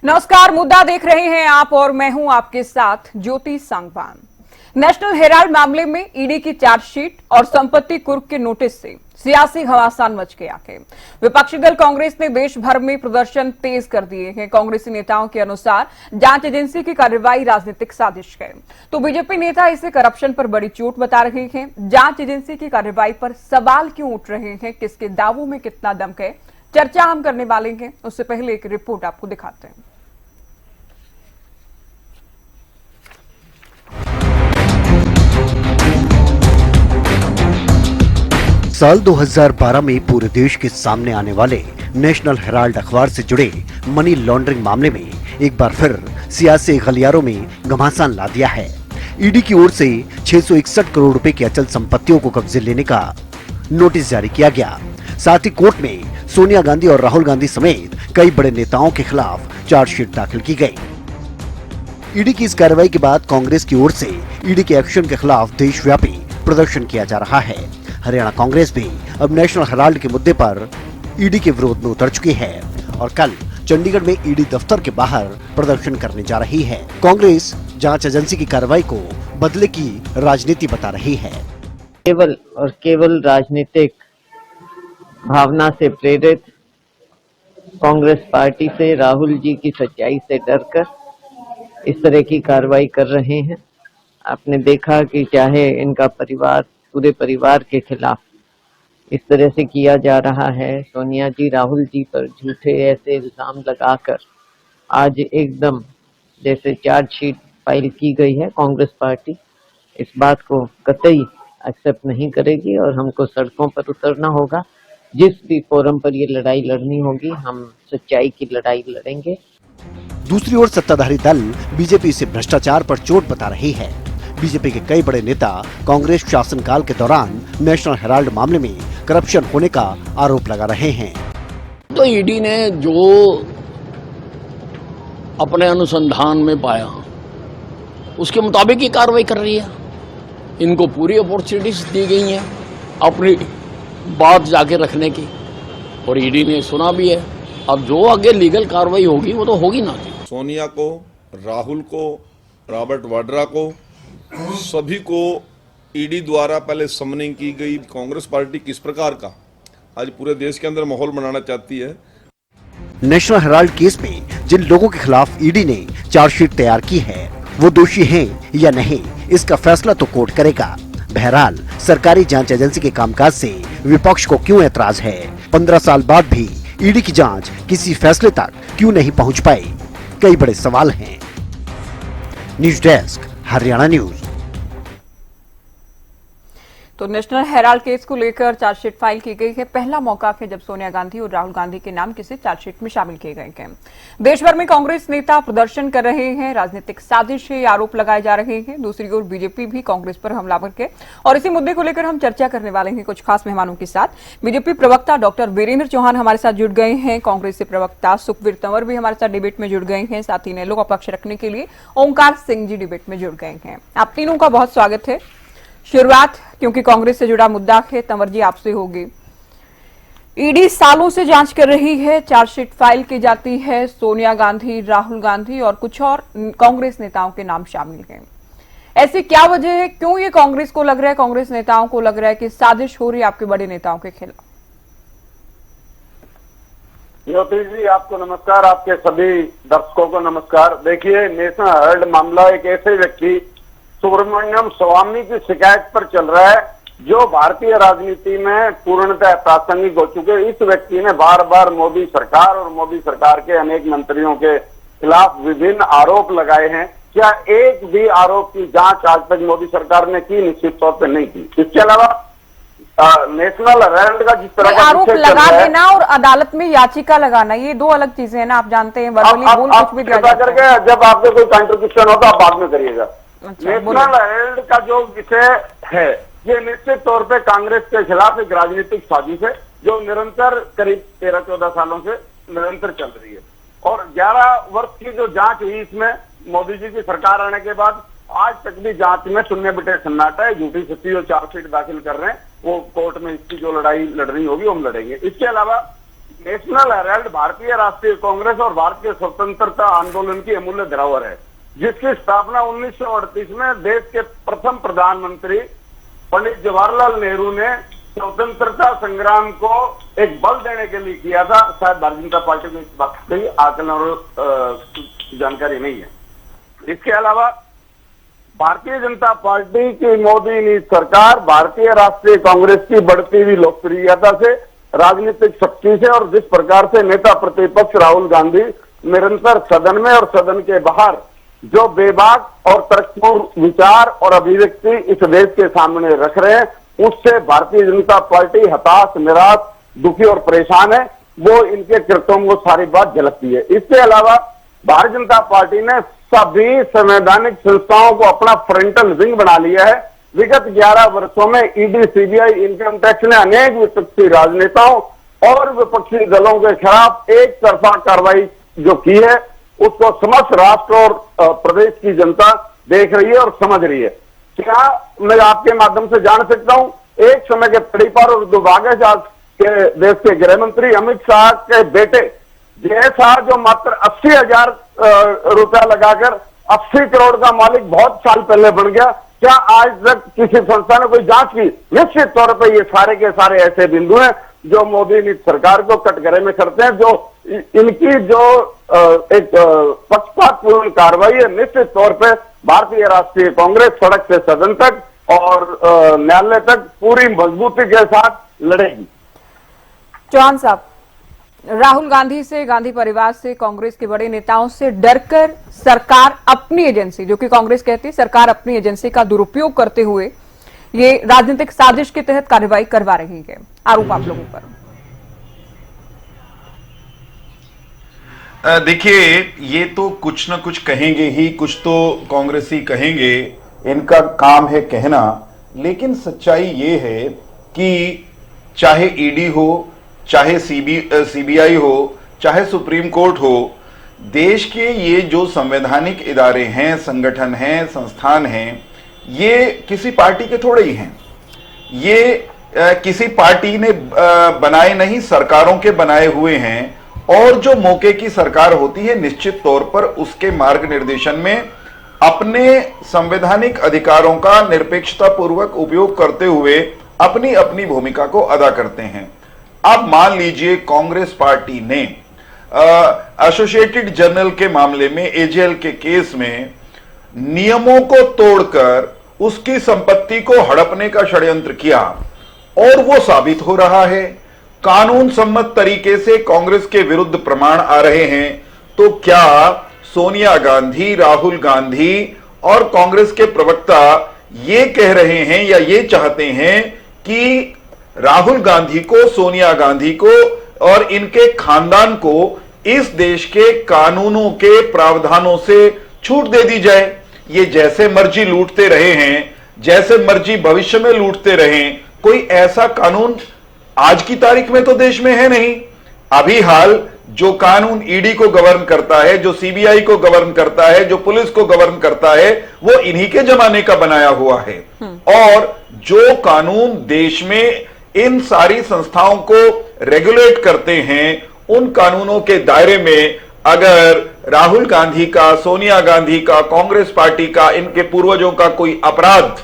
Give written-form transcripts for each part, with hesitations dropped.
नमस्कार, मुद्दा देख रहे हैं आप और मैं हूं आपके साथ ज्योति सांगवान। नेशनल हेराल्ड मामले में ईडी की चार्जशीट और संपत्ति कुर्क के नोटिस से सियासी घमासान मच गया है। विपक्षी दल कांग्रेस ने देश भर में प्रदर्शन तेज कर दिए हैं। कांग्रेसी नेताओं के अनुसार जांच एजेंसी की कार्रवाई राजनीतिक साजिश है, तो बीजेपी नेता इसे करप्शन पर बड़ी चोट बता रहे हैं। जांच एजेंसी की कार्रवाई पर सवाल क्यों उठ रहे हैं, किसके दावों में कितना दम है, चर्चा हम करने वाले हैं। उससे पहले एक रिपोर्ट आपको दिखाते हैं। साल 2012 में पूरे देश के सामने आने वाले नेशनल हेराल्ड अखबार से जुड़े मनी लॉन्ड्रिंग मामले में एक बार फिर सियासी गलियारों में घमासान ला दिया है। ईडी की ओर से 661 करोड़ रुपए की अचल संपत्तियों को कब्जे लेने का नोटिस जारी किया गया। साथ ही कोर्ट में सोनिया गांधी और राहुल गांधी समेत कई बड़े नेताओं के खिलाफ चार्जशीट दाखिल की गई। ईडी की इस कार्रवाई के बाद कांग्रेस की ओर से ईडी के एक्शन के खिलाफ देशव्यापी प्रदर्शन किया जा रहा है। हरियाणा कांग्रेस भी अब नेशनल हेराल्ड के मुद्दे पर ईडी के विरोध में उतर चुकी है और कल चंडीगढ़ में ईडी दफ्तर के बाहर प्रदर्शन करने जा रही है। कांग्रेस जांच एजेंसी की कार्रवाई को बदले की राजनीति बता रही है। केवल और केवल राजनीतिक भावना से प्रेरित कांग्रेस पार्टी से राहुल जी की सच्चाई से डरकर इस तरह की कार्रवाई कर रहे हैं। आपने देखा कि चाहे इनका परिवार, पूरे परिवार के खिलाफ इस तरह से किया जा रहा है। सोनिया जी, राहुल जी पर झूठे ऐसे इल्जाम लगाकर आज एकदम जैसे चार्जशीट फाइल की गई है। कांग्रेस पार्टी इस बात को कतई एक्सेप्ट नहीं करेगी और हमको सड़कों पर उतरना होगा। जिस भी फोरम पर ये लड़ाई लड़नी होगी, हम सच्चाई की लड़ाई लड़ेंगे। दूसरी ओर सत्ताधारी दल बीजेपी से भ्रष्टाचार पर चोट बता रही है। बीजेपी के कई बड़े नेता कांग्रेस शासनकाल के दौरान नेशनल हेराल्ड मामले में करप्शन होने का आरोप लगा रहे हैं। तो ईडी ने जो अपने अनुसंधान में पाया उसके मुताबिक ही कार्रवाई कर रही है। इनको पूरी अपॉर्चुनिटीज दी गई हैं अपनी बात जाके रखने की और ईडी ने सुना भी है। अब जो आगे लीगल कार्रवाई होगी वो तो होगी ना। सोनिया को, राहुल को, रॉबर्ट वाड्रा को, सभी को ईडी द्वारा पहले समनिंग की गई। कांग्रेस पार्टी किस प्रकार का आज पूरे देश के अंदर माहौल बनाना चाहती है। नेशनल हेराल्ड केस में जिन लोगों के खिलाफ ईडी ने चार्जशीट तैयार की है वो दोषी हैं या नहीं, इसका फैसला तो कोर्ट करेगा। बहरहाल सरकारी जांच एजेंसी के कामकाज से विपक्ष को क्यों ऐतराज है? 15 साल बाद भी ईडी की जांच किसी फैसले तक क्यों नहीं पहुंच पाई? कई बड़े सवाल हैं। News desk, Haryana news. तो नेशनल हेराल्ड केस को लेकर चार्जशीट फाइल की गई है। पहला मौका है जब सोनिया गांधी और राहुल गांधी के नाम किसी चार्जशीट में शामिल किए गए हैं। देश भर में कांग्रेस नेता प्रदर्शन कर रहे हैं, राजनीतिक साजिश के आरोप लगाए जा रहे हैं। दूसरी ओर बीजेपी भी कांग्रेस पर हमलावर है और इसी मुद्दे को लेकर हम चर्चा करने वाले हैं कुछ खास मेहमानों के साथ। बीजेपी प्रवक्ता डॉक्टर वीरेंद्र चौहान हमारे साथ जुड़ गए हैं। कांग्रेस से प्रवक्ता सुखवीर तंवर भी हमारे साथ डिबेट में जुड़ गए हैं। साथ ही नेलो का पक्ष रखने के लिए ओंकार सिंह जी डिबेट में जुड़ गए हैं। आप तीनों का बहुत स्वागत है। शुरुआत क्योंकि कांग्रेस से जुड़ा मुद्दा है, तंवर जी आपसे होगी। ईडी सालों से जांच कर रही है, चार्जशीट फाइल की जाती है, सोनिया गांधी, राहुल गांधी और कुछ और कांग्रेस नेताओं के नाम शामिल हैं। ऐसी क्या वजह है? क्यों ये कांग्रेस को लग रहा है, कांग्रेस नेताओं को लग रहा है कि साजिश हो रही है आपके बड़े नेताओं के खिलाफ? ज्योति जी, आपको नमस्कार, आपके सभी दर्शकों को नमस्कार। देखिए, नेशनल हेराल्ड मामला एक ऐसे व्यक्ति सुब्रमण्यम स्वामी की शिकायत पर चल रहा है जो भारतीय राजनीति में पूर्णतः प्रासंगिक हो चुके। इस व्यक्ति ने बार बार मोदी सरकार और मोदी सरकार के अनेक मंत्रियों के खिलाफ विभिन्न आरोप लगाए हैं। क्या एक भी आरोप की जांच आज तक मोदी सरकार ने की? निश्चित तौर पर नहीं की। इसके अलावा नेशनल हेराल्ड का जिस तरह का आरोप लगा देना और अदालत में याचिका लगाना, ये दो अलग चीजें हैं ना। आप जानते हैं वर्बली बोल कुछ भी दिया करके जब आपको कोई कंट्रीब्यूशन हो तो आप बाद में करिएगा। नेशनल हेराल्ड का जो विषय है ये निश्चित तौर पे कांग्रेस के खिलाफ एक राजनीतिक साजिश है जो निरंतर करीब 13-14 सालों से निरंतर चल रही है। और 11 वर्ष की जो जांच हुई इसमें मोदी जी की सरकार आने के बाद आज तक भी जांच में शून्य बिटे सन्नाटा है। झूठी सच्ची जो चार्जशीट दाखिल कर रहे हैं वो कोर्ट में इसकी जो लड़ाई लड़नी होगी वो हम लड़ेंगे। इसके अलावा नेशनल हेराल्ड भारतीय राष्ट्रीय कांग्रेस और भारतीय स्वतंत्रता आंदोलन की अमूल्य धरोहर है, जिसकी स्थापना 1938 में देश के प्रथम प्रधानमंत्री पंडित जवाहरलाल नेहरू ने स्वतंत्रता संग्राम को एक बल देने के लिए किया था। शायद भारतीय जनता पार्टी को इस बात की आकलन और जानकारी नहीं है। इसके अलावा भारतीय जनता पार्टी की मोदी नीति सरकार भारतीय राष्ट्रीय कांग्रेस की बढ़ती हुई लोकप्रियता से, राजनीतिक शक्ति से और जिस प्रकार से नेता प्रतिपक्ष राहुल गांधी निरंतर सदन में और सदन के बाहर जो बेबाक और तर्कपूर्ण विचार और अभिव्यक्ति इस देश के सामने रख रहे हैं, उससे भारतीय जनता पार्टी हताश, निराश, दुखी और परेशान है। वो इनके कृत्यों को सारी बात झलकती है। इसके अलावा भारतीय जनता पार्टी ने सभी संवैधानिक संस्थाओं को अपना फ्रंटल विंग बना लिया है। विगत 11 वर्षों में ईडी, सीबीआई, इनकम टैक्स ने अनेक विपक्षी राजनेताओं और विपक्षी दलों के खिलाफ एक तरफा कार्रवाई जो की है, उसको समस्त राष्ट्र और प्रदेश की जनता देख रही है और समझ रही है। क्या मैं आपके माध्यम से जान सकता हूं, एक समय के पड़ी पर और दुर्भाग्य के देश के गृह मंत्री अमित शाह के बेटे जय शाह जो मात्र 80,000 रुपया लगाकर 80 करोड़ का मालिक बहुत साल पहले बन गया, क्या आज तक किसी संस्था ने कोई जांच की? निश्चित तौर पर ये सारे के सारे ऐसे बिंदु हैं जो मोदी नीति सरकार को कटघरे में करते हैं। जो इनकी जो एक पक्षपातपूर्ण कार्रवाई है, निश्चित तौर पर भारतीय राष्ट्रीय कांग्रेस सड़क से सदन तक और न्यायालय तक पूरी मजबूती के साथ लड़ेगी। चौहान साहब, राहुल गांधी से, गांधी परिवार से, कांग्रेस के बड़े नेताओं से डरकर सरकार अपनी एजेंसी, जो कि कांग्रेस कहती है सरकार अपनी एजेंसी का दुरुपयोग करते हुए ये राजनीतिक साजिश के तहत कार्रवाई करवा रही है, आरोप आप लोगों पर। देखिए, ये तो कुछ ना कुछ कहेंगे ही, कुछ तो कांग्रेसी कहेंगे, इनका काम है कहना। लेकिन सच्चाई ये है कि चाहे ईडी हो, चाहे सीबीआई हो, चाहे सुप्रीम कोर्ट हो, देश के ये जो संवैधानिक इदारे हैं, संगठन हैं, संस्थान हैं, ये किसी पार्टी के थोड़े ही हैं। ये किसी पार्टी ने बनाए नहीं, सरकारों के बनाए हुए हैं। और जो मौके की सरकार होती है, निश्चित तौर पर उसके मार्ग निर्देशन में अपने संवैधानिक अधिकारों का निरपेक्षता पूर्वक उपयोग करते हुए अपनी अपनी भूमिका को अदा करते हैं। अब मान लीजिए कांग्रेस पार्टी ने एसोसिएटेड जर्नल के मामले में, एजेएल के केस में नियमों को तोड़कर उसकी संपत्ति को हड़पने का षड्यंत्र किया और वो साबित हो रहा है। कानून सम्मत तरीके से कांग्रेस के विरुद्ध प्रमाण आ रहे हैं। तो क्या सोनिया गांधी, राहुल गांधी और कांग्रेस के प्रवक्ता ये कह रहे हैं या ये चाहते हैं कि राहुल गांधी को, सोनिया गांधी को और इनके खानदान को इस देश के कानूनों के प्रावधानों से छूट दे दी जाए? ये जैसे मर्जी लूटते रहे हैं, जैसे मर्जी भविष्य में लूटते रहें, कोई ऐसा कानून आज की तारीख में तो देश में है नहीं। अभी हाल जो कानून ईडी को गवर्न करता है, जो सीबीआई को गवर्न करता है, जो पुलिस को गवर्न करता है, वो इन्हीं के जमाने का बनाया हुआ है। और जो कानून देश में इन सारी संस्थाओं को रेगुलेट करते हैं, उन कानूनों के दायरे में अगर राहुल गांधी का, सोनिया गांधी का, कांग्रेस पार्टी का, इनके पूर्वजों का कोई अपराध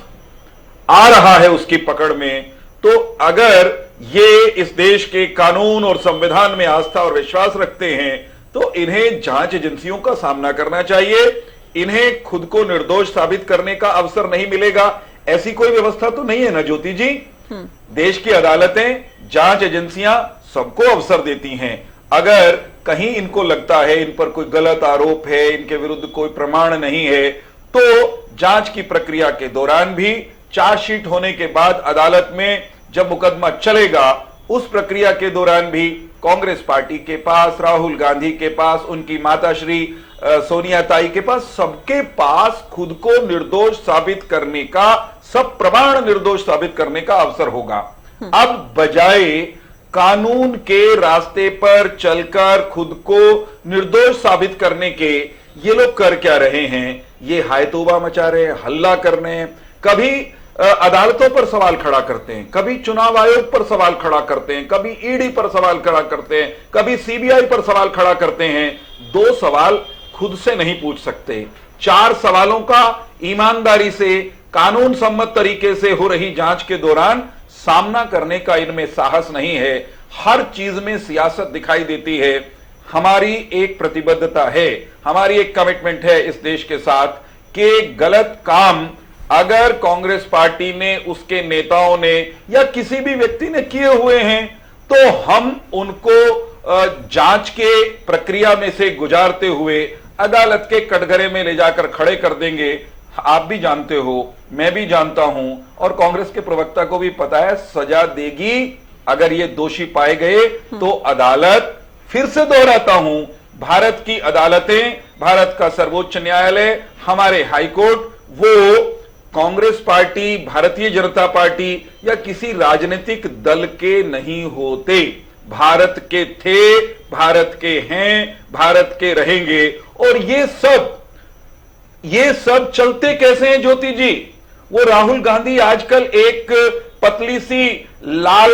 आ रहा है उसकी पकड़ में, तो अगर ये इस देश के कानून और संविधान में आस्था और विश्वास रखते हैं, तो इन्हें जांच एजेंसियों का सामना करना चाहिए। इन्हें खुद को निर्दोष साबित करने का अवसर नहीं मिलेगा। ऐसी कोई व्यवस्था तो नहीं है ना ज्योति जी। देश की अदालतें, जांच एजेंसियां सबको अवसर देती हैं। अगर कहीं इनको लगता है इन पर कोई गलत आरोप है, इनके विरुद्ध कोई प्रमाण नहीं है, तो जांच की प्रक्रिया के दौरान भी, चार्जशीट होने के बाद अदालत में जब मुकदमा चलेगा, उस प्रक्रिया के दौरान भी कांग्रेस पार्टी के पास, राहुल गांधी के पास, उनकी माताश्री सोनिया ताई के पास, सबके पास खुद को निर्दोष साबित करने का, सब प्रमाण निर्दोष साबित करने का अवसर होगा। अब बजाय कानून के रास्ते पर चलकर खुद को निर्दोष साबित करने के, ये लोग कर क्या रहे हैं? ये हाय तौबा मचा रहे हैं, हल्ला कर रहे हैं। कभी अदालतों पर सवाल खड़ा करते हैं, कभी चुनाव आयोग पर सवाल खड़ा करते हैं, कभी ईडी पर सवाल खड़ा करते हैं, कभी सीबीआई पर सवाल खड़ा करते हैं। 2 सवाल खुद से नहीं पूछ सकते। 4 सवालों का ईमानदारी से, कानून सम्मत तरीके से हो रही जांच के दौरान सामना करने का इनमें साहस नहीं है। हर चीज में सियासत दिखाई देती है। हमारी एक प्रतिबद्धता है, हमारी एक कमिटमेंट है इस देश के साथ कि गलत काम अगर कांग्रेस पार्टी ने, उसके नेताओं ने या किसी भी व्यक्ति ने किए हुए हैं तो हम उनको जांच के प्रक्रिया में से गुजारते हुए अदालत के कटघरे में ले जाकर खड़े कर देंगे। आप भी जानते हो, मैं भी जानता हूं और कांग्रेस के प्रवक्ता को भी पता है, सजा देगी। अगर ये दोषी पाए गए तो अदालत, फिर से दोहराता हूं, भारत की अदालतें, भारत का सर्वोच्च न्यायालय, हमारे हाईकोर्ट, वो कांग्रेस पार्टी, भारतीय जनता पार्टी या किसी राजनीतिक दल के नहीं होते। भारत के थे, भारत के हैं, भारत के रहेंगे। और ये सब चलते कैसे हैं ज्योति जी? वो राहुल गांधी आजकल एक पतली सी लाल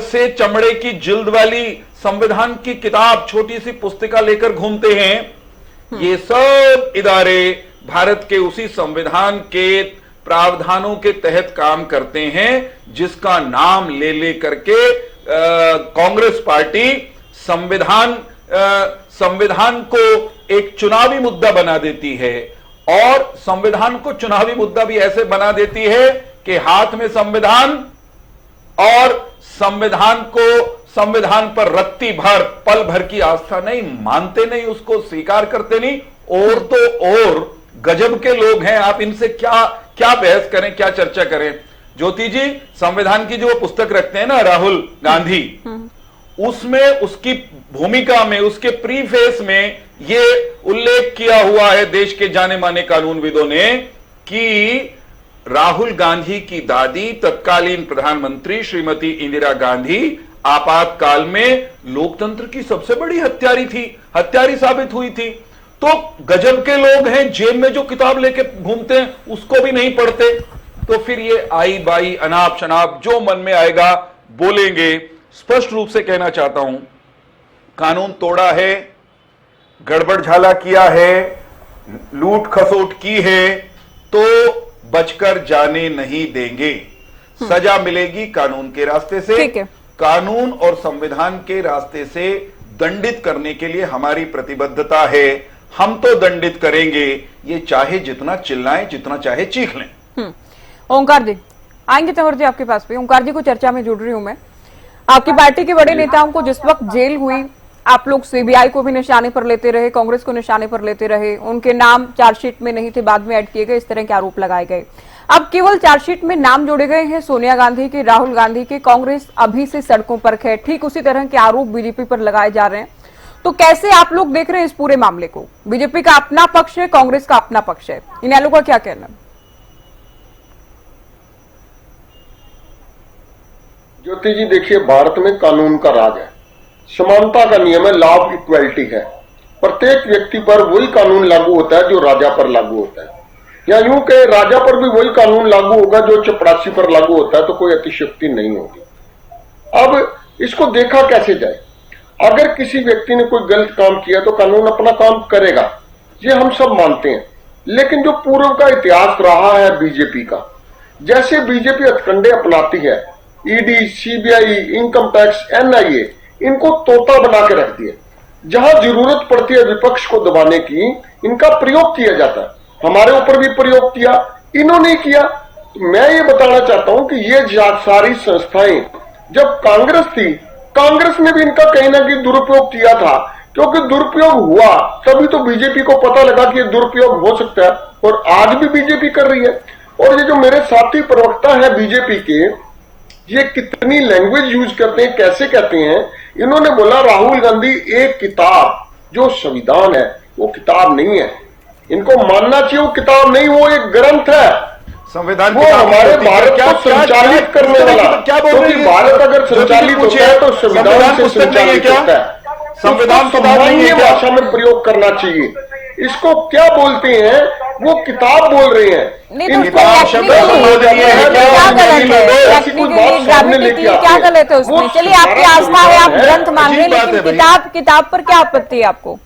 से चमड़े की जिल्द वाली संविधान की किताब, छोटी सी पुस्तिका लेकर घूमते हैं। ये सब इदारे भारत के उसी संविधान के प्रावधानों के तहत काम करते हैं जिसका नाम ले ले करके कांग्रेस पार्टी संविधान को एक चुनावी मुद्दा बना देती है। और संविधान को चुनावी मुद्दा भी ऐसे बना देती है कि हाथ में संविधान और संविधान पर रत्ती भर, पल भर की आस्था नहीं, मानते नहीं, उसको स्वीकार करते नहीं। और तो और गजब के लोग हैं, आप इनसे क्या बहस करें, क्या चर्चा करें। ज्योति जी, संविधान की जो पुस्तक रखते हैं ना राहुल गांधी, उसमें उसकी भूमिका में, उसके प्रीफेस में ये उल्लेख किया हुआ है देश के जाने माने कानूनविदों ने कि राहुल गांधी की दादी, तत्कालीन प्रधानमंत्री श्रीमती इंदिरा गांधी आपातकाल में लोकतंत्र की सबसे बड़ी हत्यारी साबित हुई थी। तो गजब के लोग हैं, जेब में जो किताब लेके घूमते हैं उसको भी नहीं पढ़ते। तो फिर ये आई बाई अनाप शनाप जो मन में आएगा बोलेंगे। स्पष्ट रूप से कहना चाहता हूं, कानून तोड़ा है, गड़बड़ झाला किया है, लूट खसोट की है तो बचकर जाने नहीं देंगे। सजा मिलेगी कानून के रास्ते से, कानून और संविधान के रास्ते से दंडित करने के लिए हमारी प्रतिबद्धता है। हम तो दंडित करेंगे, ये चाहे जितना चिल्लाएं, जितना चाहे चीख लें। ओंकार जी आएंगे, तंवर जी आपके पास भी। ओंकार जी को चर्चा में जुड़ रही हूं मैं। आपकी पार्टी के बड़े नेताओं को जिस वक्त जेल हुई, आप लोग सीबीआई को भी निशाने पर लेते रहे, कांग्रेस को निशाने पर लेते रहे, उनके नाम चार्जशीट में नहीं थे, बाद में ऐड किए गए, इस तरह के आरोप लगाए गए। अब केवल चार्जशीट में नाम जोड़े गए हैं सोनिया गांधी के, राहुल गांधी के, कांग्रेस अभी से सड़कों पर है। ठीक उसी तरह के आरोप बीजेपी पर लगाए जा रहे हैं। तो कैसे आप लोग देख रहे हैं इस पूरे मामले को? बीजेपी का अपना पक्ष है, कांग्रेस का अपना पक्ष है, इन लोगों का क्या कहना है? ज्योति जी देखिए, भारत में कानून का राज है, समानता का नियम है, लॉ ऑफ इक्वलिटी है। प्रत्येक व्यक्ति पर वही कानून लागू होता है जो राजा पर लागू होता है, या यूं कहे राजा पर भी वही कानून लागू होगा जो चपरासी पर लागू होता है, तो कोई अतिशयोक्ति नहीं होगी। अब इसको देखा कैसे जाए? अगर किसी व्यक्ति ने कोई गलत काम किया तो कानून अपना काम करेगा, ये हम सब मानते हैं। लेकिन जो पूर्व का इतिहास रहा है बीजेपी का, जैसे बीजेपी हथकंडे अपनाती है, ED, CBI, income tax, NIA, इनको तोता बना के रख दिए। जहां जरूरत पड़ती है विपक्ष को दबाने की, इनका प्रयोग किया जाता है। हमारे ऊपर भी प्रयोग किया, इन्होंने किया। तो मैं ये बताना चाहता हूं कि ये सारी संस्थाएं जब कांग्रेस थी, कांग्रेस ने भी इनका कहीं ना कहीं दुरुपयोग किया था, क्योंकि दुरुपयोग हुआ तभी तो बीजेपी को पता लगा कि ये दुरुपयोग हो सकता है, और आज भी बीजेपी कर रही है। और ये जो मेरे साथी प्रवक्ता है बीजेपी के, ये कितनी लैंग्वेज यूज करते हैं, कैसे कहते हैं। इन्होंने बोला राहुल गांधी एक किताब, जो संविधान है वो किताब नहीं है, इनको मानना चाहिए वो किताब नहीं, वो एक ग्रंथ है। संविधान वो हमारे भारत को संचालित करने वाला, क्योंकि भारत अगर संचालित होता है तो संविधान से संचालित होता है। संविधान सामान्य भाषा में प्रयोग करना चाहिए। इसको क्या बोलते हैं, वो किताब बोल रहे हैं। नहीं तो इन उसको किताब technically शब्द संबोधन क्या है, गलत है? ऐसी कोई बात Technically, सामने gravity लेके के लिए क्या आते हैं। गलत है उसमें? वो चलिए आपकी हमारा आस्था है, आप संविधान ग्रंथ मान रहे हैं, अजीब बात लेकिन है भाई। किताब पर क्या आपत्ति है आपको?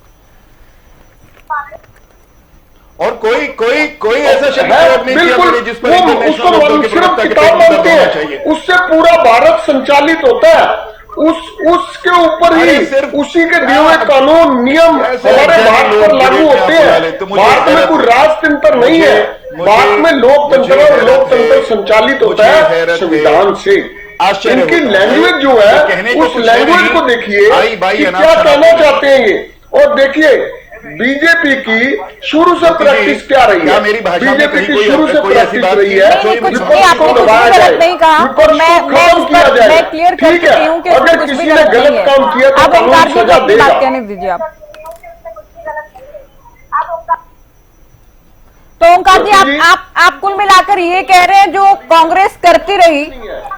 और कोई ऐसा शब्द है, प्रयोग नहीं किया बिल्कुल मैंने जिस पर वो इंटरनेशनल उसको मुद्दों की सिर्फ प्रवक्ता के किताब पेट मानते होना हैं, चाहिए। उससे पूरा भारत संचालित होता है। उसके ऊपर अरे ही सिर्फ उसी के दिए हुए कानून नियम ऐसे हमारे अज्ञानी भारत लोग पर लागू मुझे क्या होते बुला लेते, हैं। मुझे भारत में हैरत कोई है। राजतंत्र नहीं है, भारत में लोकतंत्र और लोकतंत्र संचालित होता है संविधान से। आश्चर्य इनकी होता है। लैंग्वेज जो ये है, कहने को उस कुछ है लैंग्वेज नहीं। को देखिए भाई भाई कि अनाप क्या शनाप कहना नहीं। चाहते हैं ये। और देखिए बीजेपी की शुरू से प्रैक्टिस क्या रही है, क्या मेरी भाषा में बीजेपी कहीं की शुरू से कोई ऐसी प्रैक्टिस बात रही की? है नहीं, नहीं, कुछ विपक्ष नहीं, को आपने कुछ भी दबाया गलत जाए, नहीं कहा, विपक्ष और मैं को खत्म इस किया पर जाए। मैं क्लियर कर ठीक है, चुकी हूँ कि इसमें अगर कुछ भी किसी ने गलत नहीं गलत है। काम किया तो अब कानून ओंकार जी को सजा अपनी देगा। बात कहने दीजिए आप। तो ओंकार जी, आप कुल मिलाकर ये कह रहे हैं जो कांग्रेस करती रही,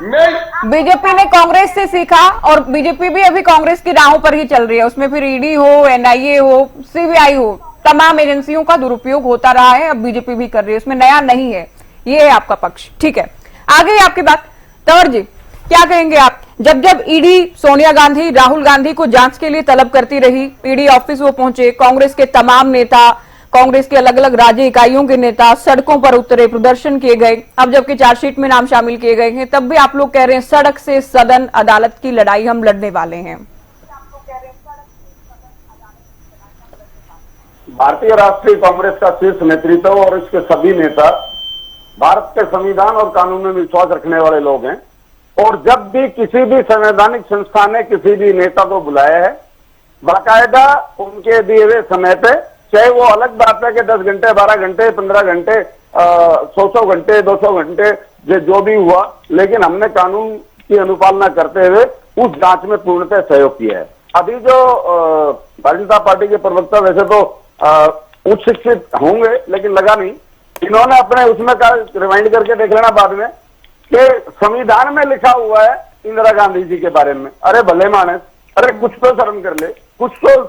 मैं बीजेपी ने कांग्रेस से सीखा, और बीजेपी भी अभी कांग्रेस की राहों पर ही चल रही है। उसमें फिर ईडी हो, एनआईए हो, सीबीआई हो, तमाम एजेंसियों का दुरुपयोग होता रहा है, अब बीजेपी भी कर रही है, उसमें नया नहीं है। ये है आपका पक्ष, ठीक है। आगे आपकी बात। तंवर जी, क्या कहेंगे आप? जब जब ईडी सोनिया गांधी, राहुल गांधी को जांच के लिए तलब करती रही, ईडी ऑफिस वो पहुंचे, कांग्रेस के तमाम नेता, कांग्रेस के अलग अलग राज्य इकाइयों के नेता सड़कों पर उतरे, प्रदर्शन किए गए, अब जबकि चार्जशीट में नाम शामिल किए गए हैं, तब भी आप लोग कह रहे हैं सड़क से सदन अदालत की लड़ाई हम लड़ने वाले हैं। भारतीय राष्ट्रीय कांग्रेस का शीर्ष नेतृत्व और इसके सभी नेता भारत के संविधान और कानून में विश्वास रखने वाले लोग हैं, और जब भी किसी भी संवैधानिक संस्था ने किसी भी नेता को बुलाया है, बाकायदा उनके दिए हुए समय पे, चाहे वो अलग बात है कि 10 घंटे, 12 घंटे, 15 घंटे, 100 घंटे, 200 घंटे, जो भी हुआ, लेकिन हमने कानून की अनुपालना करते हुए उस जांच में पूर्णतः सहयोग किया है। अभी जो भारतीय जनता पार्टी के प्रवक्ता वैसे तो उच्च शिक्षित होंगे, लेकिन लगा नहीं, इन्होंने अपने उसमें का रिमाइंड करके देख लेना बाद में कि संविधान में लिखा हुआ है इंदिरा गांधी जी के बारे में। अरे भले मानस, अरे कुछ तो शर्म कर ले, कुछ तो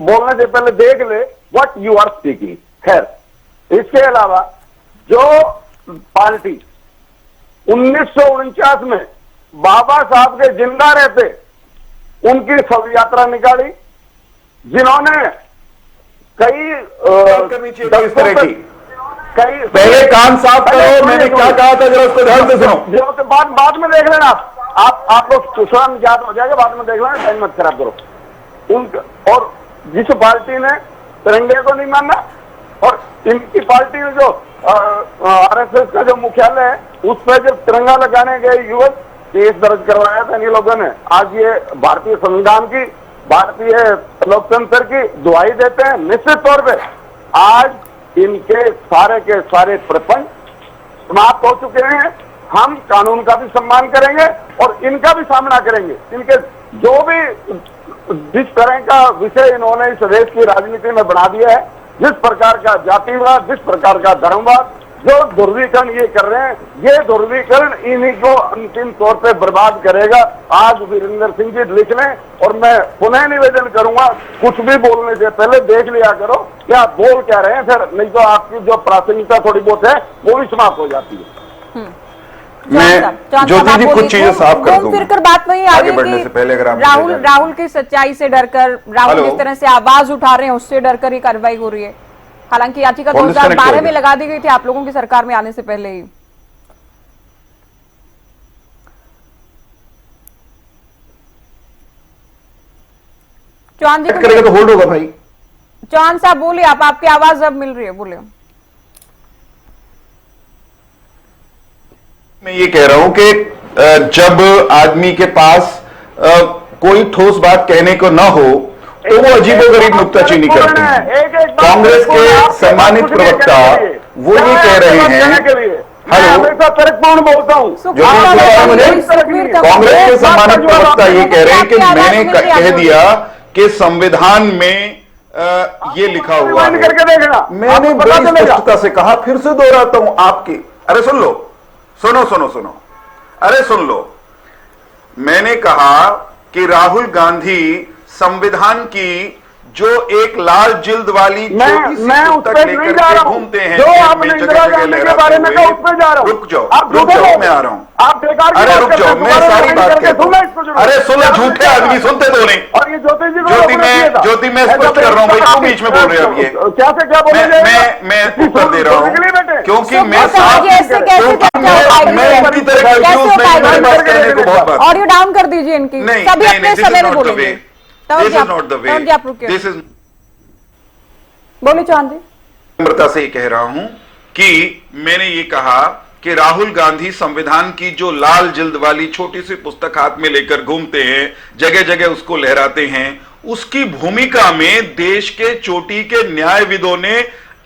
बोलने से पहले देख ले व्हाट यू आर स्पीकिंग। खैर, इसके अलावा जो पार्टी 1949 में बाबा साहब के जिंदा रहते उनकी शव यात्रा निकाली, जिन्होंने कई करनी चाहिए इस तरह की। कई पहले कान साफ करो, मैंने क्या कहा था जरा उसको ध्यान से सुनो। जो तो बाद में देख लेना, आप लोग स्वयं ज्ञात हो जाएगा, बाद में देख लेना, टाइम मत खराब करो। और जिस पार्टी ने तिरंगे को नहीं माना, और इनकी पार्टी में जो आरएसएस का जो मुख्यालय है उस पर जब तिरंगा लगाने गए युवक, केस दर्ज करवाया था इन लोगों ने। आज ये भारतीय संविधान की, भारतीय लोकतंत्र की दुहाई देते हैं। निश्चित तौर पे आज इनके सारे के सारे प्रपंच समाप्त हो चुके हैं। हम कानून का भी सम्मान करेंगे और इनका भी सामना करेंगे। इनके जो भी जिस तरह का विषय इन्होंने इस देश की राजनीति में बना दिया है, जिस प्रकार का जातिवाद, जिस प्रकार का धर्मवाद, जो ध्रुवीकरण ये कर रहे हैं, ये ध्रुवीकरण इन्हीं को अंतिम तौर पे बर्बाद करेगा। आज वीरेंद्र सिंह जी लिख लें, और मैं पुनः निवेदन करूंगा, कुछ भी बोलने से पहले देख लिया करो क्या बोल क्या रहे हैं, फिर नहीं तो आपकी जो प्रासंगिकता थोड़ी बहुत है वो भी समाप्त हो जाती है। मैं ज्योति जी कुछ चीजें साफ कर दूं। फिर कर बात वही आ आगे गई बढ़ने कि से पहले अगर आप राहुल की सच्चाई से डरकर, राहुल हेलो। जिस तरह से आवाज उठा रहे हैं उससे डरकर ही कार्रवाई हो रही है। हालांकि याचिका कॉल डिस्कनेक्ट 2012 हो में गया। लगा दी गई थी आप लोगों की सरकार में आने से पहले ही। चौहान जी करेगा तो होल्ड होगा भाई। चौहान साहब बोलिए, आप, आपकी आवाज अब मिल रही है, बोलिए। मैं ये कह रहा हूं कि जब आदमी के पास कोई ठोस बात कहने को ना हो तो वो अजीबोगरीब नुक्ताचीनी करते हैं। कांग्रेस के सम्मानित प्रवक्ता वो ये कह रहे हैं, हेलो, हमेशा तर्कपूर्ण बोलता हूँ। कांग्रेस के सम्मानित प्रवक्ता ये कह रहे हैं कि मैंने कह दिया कि संविधान में ये लिखा हुआ है। करके देखना, मैंने बड़ी स्पष्टता से कहा, फिर से दोहराता हूं आपकी, अरे सुन लो, सुनो सुनो सुनो, अरे सुन लो, मैंने कहा कि राहुल गांधी संविधान की जो एक लाल जिल्द वाली छोटी सी मैं उस पुस्तक पे नहीं लेकर जा के रहा हूं। घूमते हैं, जो जेब में आपने जगह इंदिरा जगह गांधी के लहराते बारे में कहा, हुए। उस पे जा रहा हूं। रुक जाओ, आप रुक झूठे जाओ, लोग मैं आ रहा हूं। आप बेकार की अरे बात रुक करते जाओ, हैं, मैं दोबारा सारी ज्वाइन बात करके कहता सुनो हूं। इसको जरूर। अरे सुनो, आपने झूठे क्या आदमी कहा? सुनते तो नहीं। और ये ज्योति जी को ज्योति रोकना चाहिए था। मैं स्पष्ट कर रहा हूं भाई, क्यों बीच में बोल रहे हो अब ये? क्या से क्या बोले मैं उत्तर दे रहा हूं, क्योंकि मैं प्रकाश जी, ऐसे कैसे चर्चा हो पाएगी? मैं इनकी तरह कैसे confused हो नहीं, पाएगी? मेरे पास कहने को बहुत बात। ऑडियो डाउन कर दीजिए इनकी, नहीं, सभी नहीं, अपने this is समय में not the बोलेंगे। way. Tarun This ji, is आप- not the way. Tarun ji, आप रुकिए। This is बोलिए चौहान जी। नम्रता से ये कह रहा हूं कि मैंने ये कहा कि राहुल गांधी संविधान की जो लाल जिल्द वाली छोटी सी पुस्तक हाथ में लेकर घूमते हैं, जगह जगह उसको लहराते हैं, उसकी भूमिका में देश के चोटी के न्यायविदों ने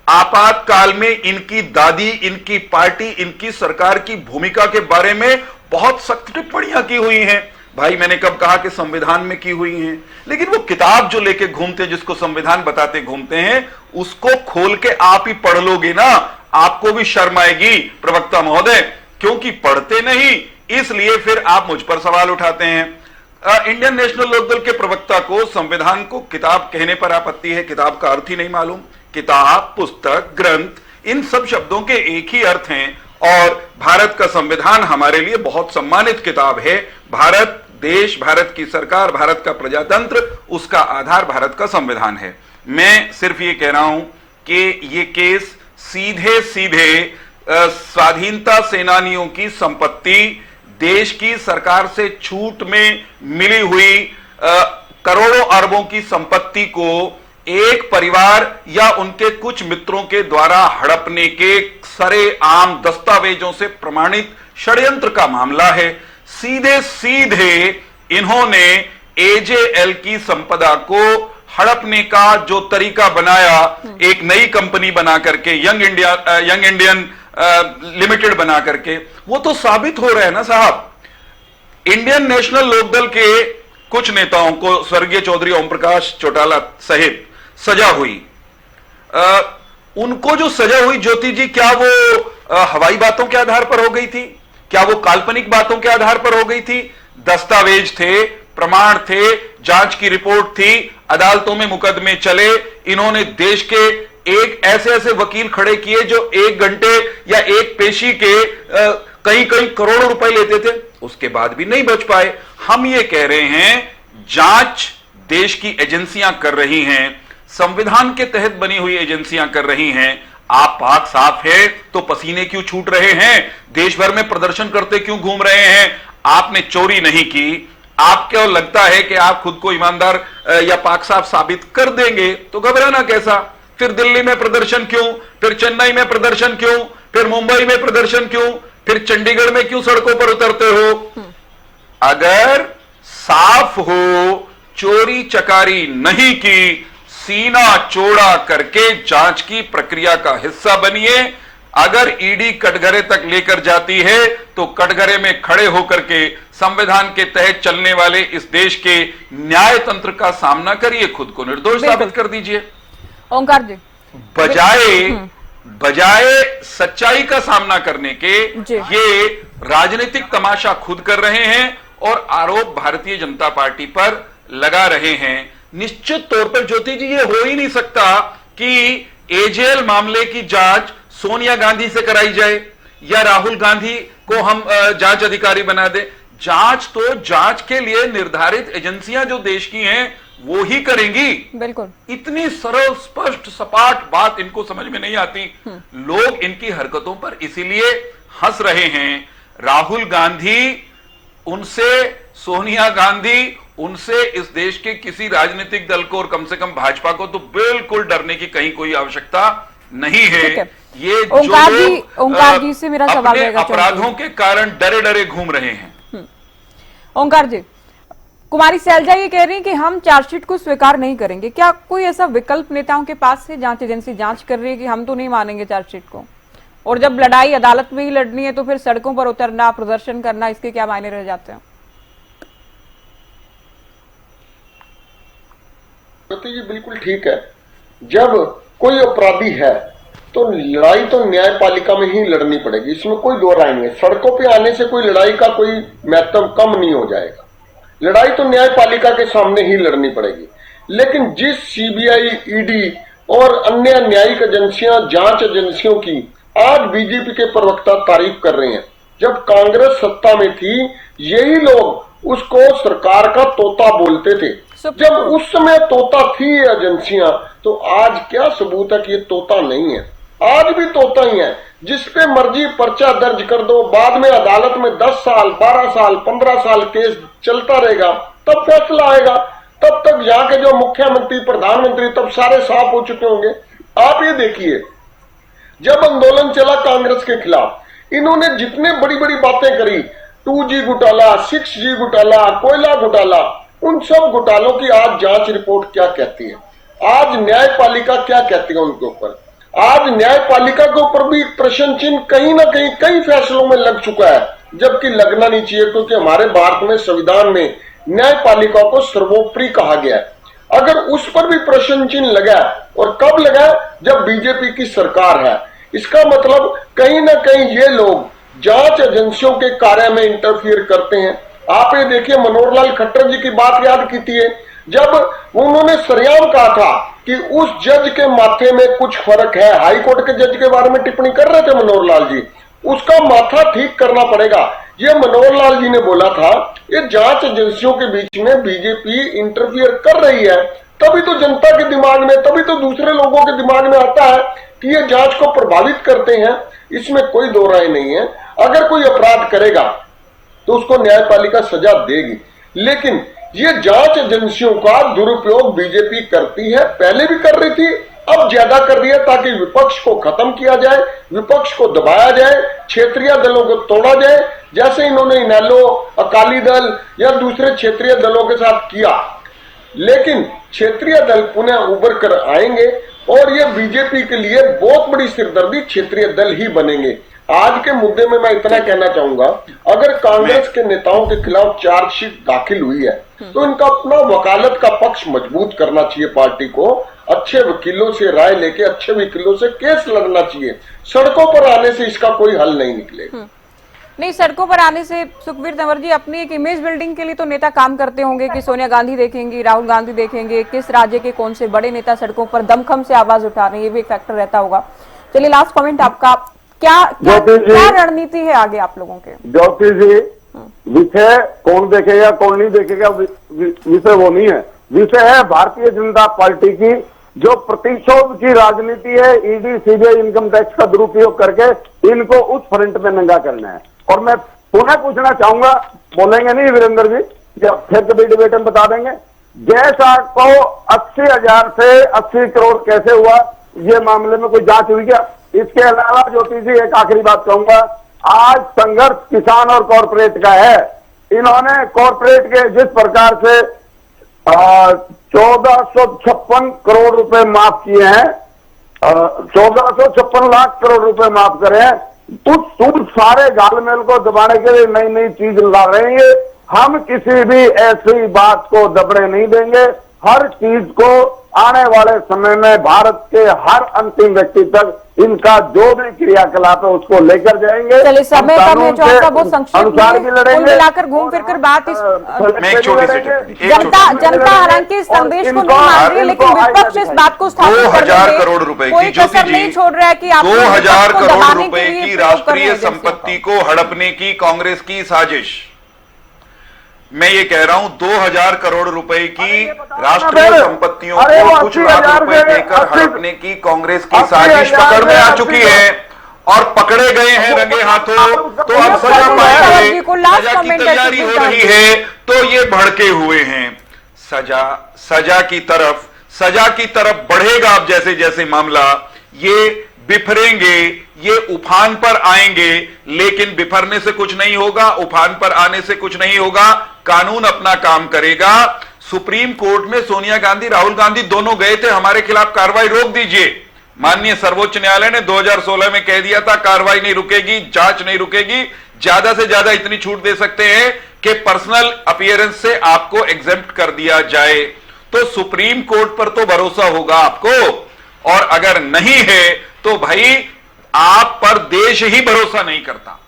आपातकाल में इनकी दादी, इनकी पार्टी, इनकी सरकार की भूमिका के बारे में बहुत सख्त टिप्पणियां की हुई हैं। भाई मैंने कब कहा कि संविधान में की हुई हैं? लेकिन वो किताब जो लेके घूमते हैं, जिसको संविधान बताते घूमते हैं, उसको खोल के आप ही पढ़ लोगे ना, आपको भी शर्म आएगी प्रवक्ता महोदय, क्योंकि पढ़ते नहीं, इसलिए फिर आप मुझ पर सवाल उठाते हैं। इंडियन नेशनल लोकदल के प्रवक्ता को संविधान को किताब कहने पर आपत्ति है। किताब का अर्थ ही नहीं मालूम। किताब, पुस्तक, ग्रंथ, इन सब शब्दों के एक ही अर्थ हैं। और भारत का संविधान हमारे लिए बहुत सम्मानित किताब है। भारत देश, भारत की सरकार, भारत का प्रजातंत्र, उसका आधार भारत का संविधान है। मैं सिर्फ ये कह रहा हूं कि ये केस सीधे सीधे स्वाधीनता सेनानियों की संपत्ति, देश की सरकार से छूट में मिली हुई करोड़ों अरबों की संपत्ति को एक परिवार या उनके कुछ मित्रों के द्वारा हड़पने के सरेआम दस्तावेजों से प्रमाणित षड्यंत्र का मामला है। सीधे सीधे इन्होंने एजेएल की संपदा को हड़पने का जो तरीका बनाया, एक नई कंपनी बना करके, यंग इंडियन लिमिटेड बना करके, वो तो साबित हो रहा है ना साहब। इंडियन नेशनल लोकदल के कुछ नेताओं को स्वर्गीय चौधरी ओम प्रकाश चौटाला सहित सजा हुई। उनको जो सजा हुई ज्योति जी, क्या वो हवाई बातों के आधार पर हो गई थी? क्या वो काल्पनिक बातों के आधार पर हो गई थी? दस्तावेज थे, प्रमाण थे, जांच की रिपोर्ट थी, अदालतों में मुकदमे चले। इन्होंने देश के एक ऐसे ऐसे वकील खड़े किए जो 1 घंटे या एक पेशी के कई कई करोड़ों रुपए लेते थे, उसके बाद भी नहीं बच पाए। हम ये कह रहे हैं, जांच देश की एजेंसियां कर रही हैं, संविधान के तहत बनी हुई एजेंसियां कर रही हैं। आप पाक साफ है तो पसीने क्यों छूट रहे हैं? देश भर में प्रदर्शन करते क्यों घूम रहे हैं? आपने चोरी नहीं की। आपको लगता है कि आप खुद को ईमानदार या पाक साफ साबित कर देंगे तो घबराना कैसा? फिर दिल्ली में प्रदर्शन क्यों? फिर चेन्नई में प्रदर्शन क्यों? फिर मुंबई में प्रदर्शन क्यों? फिर चंडीगढ़ में क्यों सड़कों पर उतरते हो? अगर साफ हो, चोरी चकारी नहीं की, सीना चौड़ा करके जांच की प्रक्रिया का हिस्सा बनिए। अगर ईडी कटघरे तक लेकर जाती है तो कटघरे में खड़े होकर के संविधान के तहत चलने वाले इस देश के न्याय तंत्र का सामना करिए, खुद को निर्दोष साबित कर दीजिए। ओंकार जी, बजाय सच्चाई का सामना करने के ये राजनीतिक तमाशा खुद कर रहे हैं और आरोप भारतीय जनता पार्टी पर लगा रहे हैं। निश्चित तौर पर ज्योति जी, ये हो ही नहीं सकता कि एजेएल मामले की जांच सोनिया गांधी से कराई जाए या राहुल गांधी को हम जांच अधिकारी बना दे। जांच तो जांच के लिए निर्धारित एजेंसियां जो देश की हैं वो ही करेंगी। बिल्कुल। इतनी सरल, स्पष्ट, सपाट बात इनको समझ में नहीं आती। लोग इनकी हरकतों पर इसीलिए हंस रहे हैं। राहुल गांधी उनसे, सोनिया गांधी उनसे, इस देश के किसी राजनीतिक दल को और कम से कम भाजपा को तो बिल्कुल डरने की कहीं कोई आवश्यकता नहीं है। ये ओंकार जी से मेरा सवाल रहेगा, अपराधों के कारण डरे डरे घूम रहे हैं। ओंकार जी, कुमारी सैलजा ये कह रही है कि हम चार्जशीट को स्वीकार नहीं करेंगे। क्या कोई ऐसा विकल्प नेताओं के पास है? जांच एजेंसी जांच कर रही है कि हम तो नहीं मानेंगे चार्जशीट को, और जब लड़ाई अदालत में ही लड़नी है तो फिर सड़कों पर उतरना, प्रदर्शन करना, इसके क्या मायने रह जाते हैं? जी बिल्कुल ठीक है। जब कोई अपराधी है तो लड़ाई तो न्यायपालिका में ही लड़नी पड़ेगी, इसमें कोई दो राय नहीं है। सड़कों पे आने से कोई लड़ाई का कोई महत्व कम नहीं हो जाएगा। लड़ाई तो न्यायपालिका के सामने ही लड़नी पड़ेगी। लेकिन जिस सीबीआई, ईडी और अन्य न्यायिक एजेंसियां, जांच एजेंसियों की आज बीजेपी के प्रवक्ता तारीफ कर रहे हैं, जब कांग्रेस सत्ता में थी यही लोग उसको सरकार का तोता बोलते थे। जब उस समय तोता थी ये एजेंसियां, तो आज क्या सबूत है कि ये तोता नहीं है? आज भी तोता ही है। जिस पे मर्जी पर्चा दर्ज कर दो, बाद में अदालत में 10 साल, 12 साल, 15 साल केस चलता रहेगा, तब फैसला आएगा। तब तक यहाँ के जो मुख्यमंत्री, प्रधानमंत्री तब सारे साफ हो चुके होंगे। आप ये देखिए, जब आंदोलन चला कांग्रेस के खिलाफ, इन्होंने जितने बड़ी बड़ी बातें करी, 2G घोटाला, 6G घोटाला, कोयला घोटाला, उन सब घोटालों की आज जांच रिपोर्ट क्या कहती है? आज न्यायपालिका क्या कहती है उनके ऊपर? आज न्यायपालिका के ऊपर भी प्रश्न चिन्ह कहीं ना कहीं कई फैसलों में लग चुका है, जबकि लगना नहीं चाहिए, क्योंकि हमारे भारत में संविधान में न्यायपालिका को सर्वोपरि कहा गया है। अगर उस पर भी प्रश्न चिन्ह लगा, और कब लगा? जब बीजेपी की सरकार है। इसका मतलब कहीं ना कहीं ये लोग जांच एजेंसियों के कार्य में इंटरफियर करते हैं। आप ये देखिए, मनोहर लाल खट्टर जी की बात याद कीजिए, जब उन्होंने सरेआम कहा था कि उस जज के माथे में कुछ फर्क है, हाई कोर्ट के जज के बारे में टिप्पणी कर रहे थे मनोहर लाल जी, उसका माथा ठीक करना पड़ेगा। ये मनोहर लाल जी ने बोला था। ये जांच एजेंसियों के बीच में बीजेपी इंटरफियर कर रही है, तभी तो जनता के दिमाग में, तभी तो दूसरे लोगों के दिमाग में आता है कि ये जांच को प्रभावित करते हैं। इसमें कोई दो राय नहीं है। अगर कोई अपराध करेगा तो उसको न्यायपालिका सजा देगी, लेकिन ये जांच एजेंसियों का दुरुपयोग बीजेपी करती है, पहले भी कर रही थी, अब ज्यादा कर रही है, ताकि विपक्ष को खत्म किया जाए, विपक्ष को दबाया जाए, क्षेत्रीय दलों को तोड़ा जाए, जैसे इन्होंने इनेलो, अकाली दल या दूसरे क्षेत्रीय दलों के साथ किया। लेकिन क्षेत्रीय दल पुनः उभर कर आएंगे और ये बीजेपी के लिए बहुत बड़ी सिरदर्दी क्षेत्रीय दल ही बनेंगे। आज के मुद्दे में मैं इतना कहना चाहूंगा, अगर कांग्रेस के नेताओं के खिलाफ चार्जशीट दाखिल हुई है तो इनका अपना वकालत का पक्ष मजबूत करना चाहिए। पार्टी को अच्छे वकीलों से राय लेके अच्छे वकीलों से केस लड़ना चाहिए। सड़कों पर आने से इसका कोई हल नहीं निकलेगा। नहीं, सड़कों पर आने से सुखबीर तंवर जी, अपनी एक इमेज बिल्डिंग के लिए तो नेता काम करते होंगे कि सोनिया गांधी देखेंगी, राहुल गांधी देखेंगे, किस राज्य के कौन से बड़े नेता सड़कों पर दमखम से आवाज उठा रहे हैं, ये भी एक फैक्टर रहता होगा। चलिए, लास्ट कमेंट आपका, क्या रणनीति है आगे आप लोगों के? ज्योति जी, विषय कौन देखेगा कौन नहीं देखेगा विषय वो नहीं है। विषय है भारतीय जनता पार्टी की जो प्रतिशोध की राजनीति है, ईडी, सीबीआई, इनकम टैक्स का दुरुपयोग करके इनको उस फ्रंट में नंगा करना है। और मैं पुनः पूछना चाहूंगा, बोलेंगे नहीं वीरेंद्र जी, जब फिर कभी डिबेट में बता देंगे, गैस आग को 80,000 से 80 करोड़ कैसे हुआ, ये मामले में कोई जांच हुई क्या? इसके अलावा ज्योति जी एक आखिरी बात कहूंगा, आज संघर्ष किसान और कॉरपोरेट का है। इन्होंने कॉरपोरेट के जिस प्रकार से 1456 करोड़ रुपए माफ किए हैं, 1456 लाख करोड़ रुपए माफ करे हैं, उस सारे घालमेल को दबाने के लिए नई नई चीज ला रहे हैं। हम किसी भी ऐसी बात को दबने नहीं देंगे। हर चीज को आने वाले समय में भारत के हर अंतिम व्यक्ति तक इनका जो भी क्रियाकलाप है उसको लेकर जाएंगे। चलिए, समय कम है, जो आपका बहुत संक्षिप्त में मिलाकर घूम फिर कर बात इस जनता हालांकि इस संदेश को नहीं मान रही, लेकिन विपक्ष इस बात को स्थापित करने में 2000 करोड़ रुपए कोई कसर नहीं छोड़ रहा है कि 2000 करोड़ रुपए की राष्ट्रीय संपत्ति को हड़पने की कांग्रेस की साजिश। मैं ये कह रहा हूं 2000 करोड़ रुपए की राष्ट्रीय संपत्तियों को कुछ लाख रुपए देकर हड़पने की कांग्रेस की साजिश पकड़ में आ चुकी है और पकड़े गए हैं रंगे हाथों। तो अब सजा पाएंगे, सजा की तैयारी हो रही है, तो ये भड़के हुए हैं। सजा की तरफ बढ़ेगा। अब जैसे जैसे मामला ये बिफरेंगे, ये उफान पर आएंगे, लेकिन बिफरने से कुछ नहीं होगा, उफान पर आने से कुछ नहीं होगा। कानून अपना काम करेगा। सुप्रीम कोर्ट में सोनिया गांधी, राहुल गांधी दोनों गए थे, हमारे खिलाफ कार्रवाई रोक दीजिए। माननीय सर्वोच्च न्यायालय ने 2016 में कह दिया था कार्रवाई नहीं रुकेगी, जांच नहीं रुकेगी, ज्यादा से ज्यादा इतनी छूट दे सकते हैं कि पर्सनल अपीयरेंस से आपको एग्जेम्प्ट कर दिया जाए। तो सुप्रीम कोर्ट पर तो भरोसा होगा आपको, और अगर नहीं है तो भाई आप पर देश ही भरोसा नहीं करता।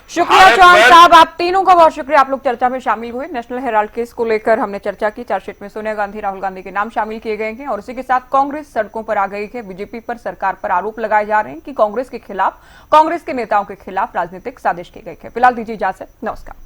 शुक्रिया भारत चौहान वर्ष- साहब, आप तीनों का बहुत शुक्रिया। आप लोग चर्चा में शामिल हुए। नेशनल हेराल्ड केस को लेकर हमने चर्चा की। चार्जशीट में सोनिया गांधी, राहुल गांधी के नाम शामिल किए गए हैं और इसी के साथ कांग्रेस सड़कों पर आ गई है। बीजेपी पर, सरकार पर आरोप लगाए जा रहे हैं कि कांग्रेस के खिलाफ, कांग्रेस के नेताओं के खिलाफ राजनीतिक साजिश की गई है। फिलहाल दीजिए इजाजत, नमस्कार।